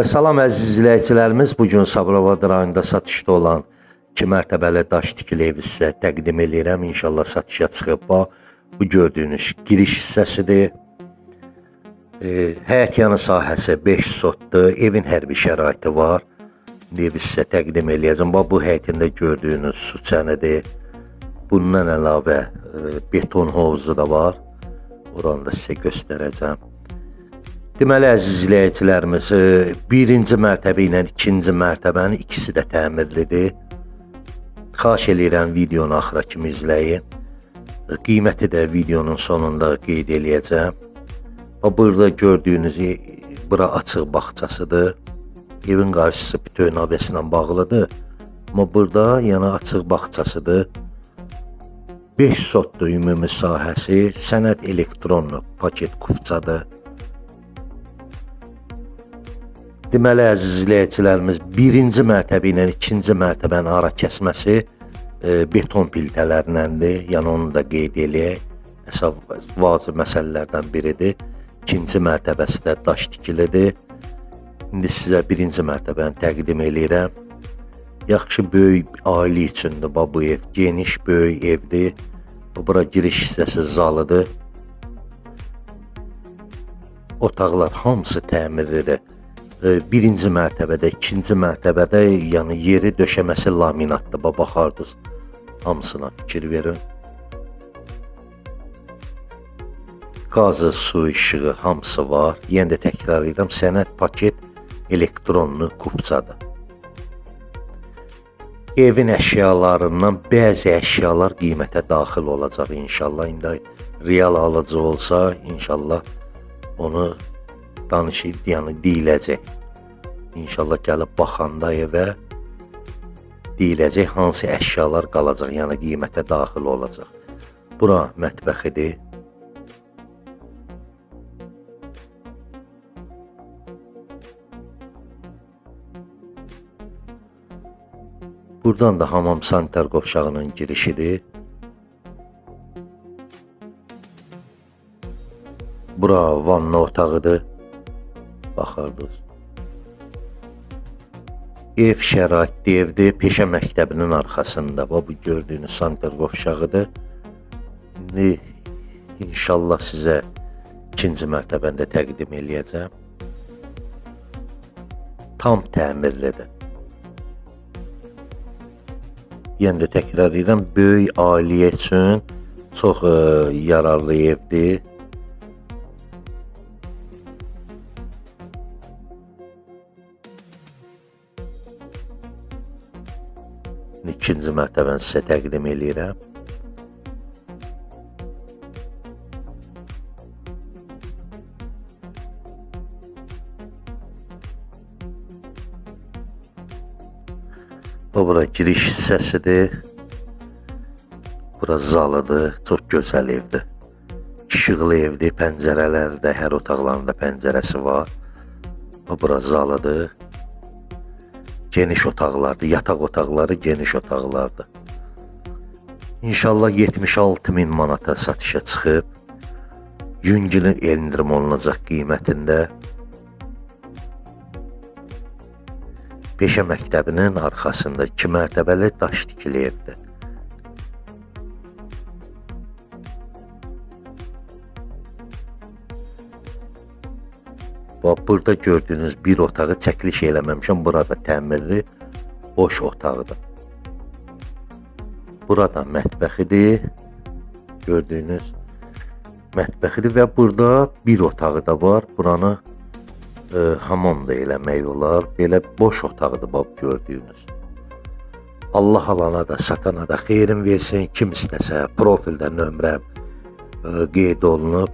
Salam əziz izləyicilərimiz, bugün Sabirabad rayonunda satışda olan 2 mərtəbəli daş tikili evi sizə təqdim edirəm. İnşallah satışa çıxıb. Bu gördüyünüz giriş hissəsidir. Həyət yanı sahəsi 5 sotdur. Evin hər bir şəraiti var. İndi biz sizə təqdim eləyəcəm. Bu həyətində gördüyünüz su çənidir. Bundan əlavə beton hovuzu da var. Oranı da sizə göstərəcəm. Deməli əziz izləyicilərimiz, birinci mərtəbə ilə ikinci mərtəbənin ikisi də təmirlidir. Xahiş edirəm videonu axıra kimi izləyin. Qiyməti də videonun sonunda qeyd eləyəcəm. Burada gördüyünüz bura açıq bağçasıdır. Evin qarşısı bütöv navəsi bağlıdır. Amma burada yəni açıq bağçasıdır. 5 sotdur ümumi sahəsi, sənəd elektronlu paket kupçadır. Deməli əziz izləyicilərimiz, birinci mərtəbə ilə ikinci mərtəbənin ara kəsməsi beton piltələrləndir. Yəni onu da qeyd eləyək. Əsas vacib məsələlərdən biridir. İkinci mərtəbəsi də daş tikilidir. İndi sizə birinci mərtəbəni təqdim eləyirəm. Yaxşı böyük ailə üçündür bu ev. Geniş böyük evdir. Bura giriş hissəsi zalıdır. Otaqlar hamısı təmirlidir. Birinci mərtəbədə, ikinci mərtəbədə yəni yeri döşəməsi laminatdır. Baxardınız, hamısına fikir verin. Qazı, su, işığı hamısı var. Yenə də təkrar edirəm, sənəd paket elektronlu kupçadır. Evin əşyalarından bəzi əşyalar qiymətə daxil olacaq inşallah. İndi real alıcı olsa inşallah onu danışıb, yəni deyiləcək. İnşallah gəlib baxanda evə deyiləcək hansı əşyalar qalacaq, yəni qiymətə daxil olacaq. Bura mətbəxidir. Buradan da hamam sanitar qovşağının girişidir. Bura vanna otağıdır. Baxardınız. Ev şəraitli evdir. Peşə məktəbinin arxasında. Bu gördüyünüz sanitar qovşağıdır. İndi inşallah sizə ikinci mərtəbəndə təqdim eləyəcəm. Tam təmirlidir. Yenə də təkrar edirəm, böyük ailə üçün çox yararlı evdir. İkinci mərtəbəni sizə təqdim eləyirəm. Bura giriş hissəsidir. Bura zalıdır. Çox gözəl evdir. İşıqlı evdir. Pəncərələrdə, hər otaqlarında pəncərəsi var. Bura zalıdır. Geniş otaqlardır. Yataq otaqları geniş otaqlardır. İnşallah 76.000 manata satışa çıxıb. Yüngülü endirim olunacaq qiymətində. Peşə məktəbinin arxasında 2 mərtəbəli daş tikili evdir. Burada gördüyünüz bir otağı çəkiliş eləməmişəm. Burada təmirli boş otaqdır. Burada mətbəxidir. Gördüyünüz mətbəxidir və burada bir otağı da var. Buranı hamam da eləmək olar. Belə boş otaqdır bu gördüyünüz. Allah alana da satana da xeyrin versin. Kim istəsə profildə nömrəm qeyd olunub.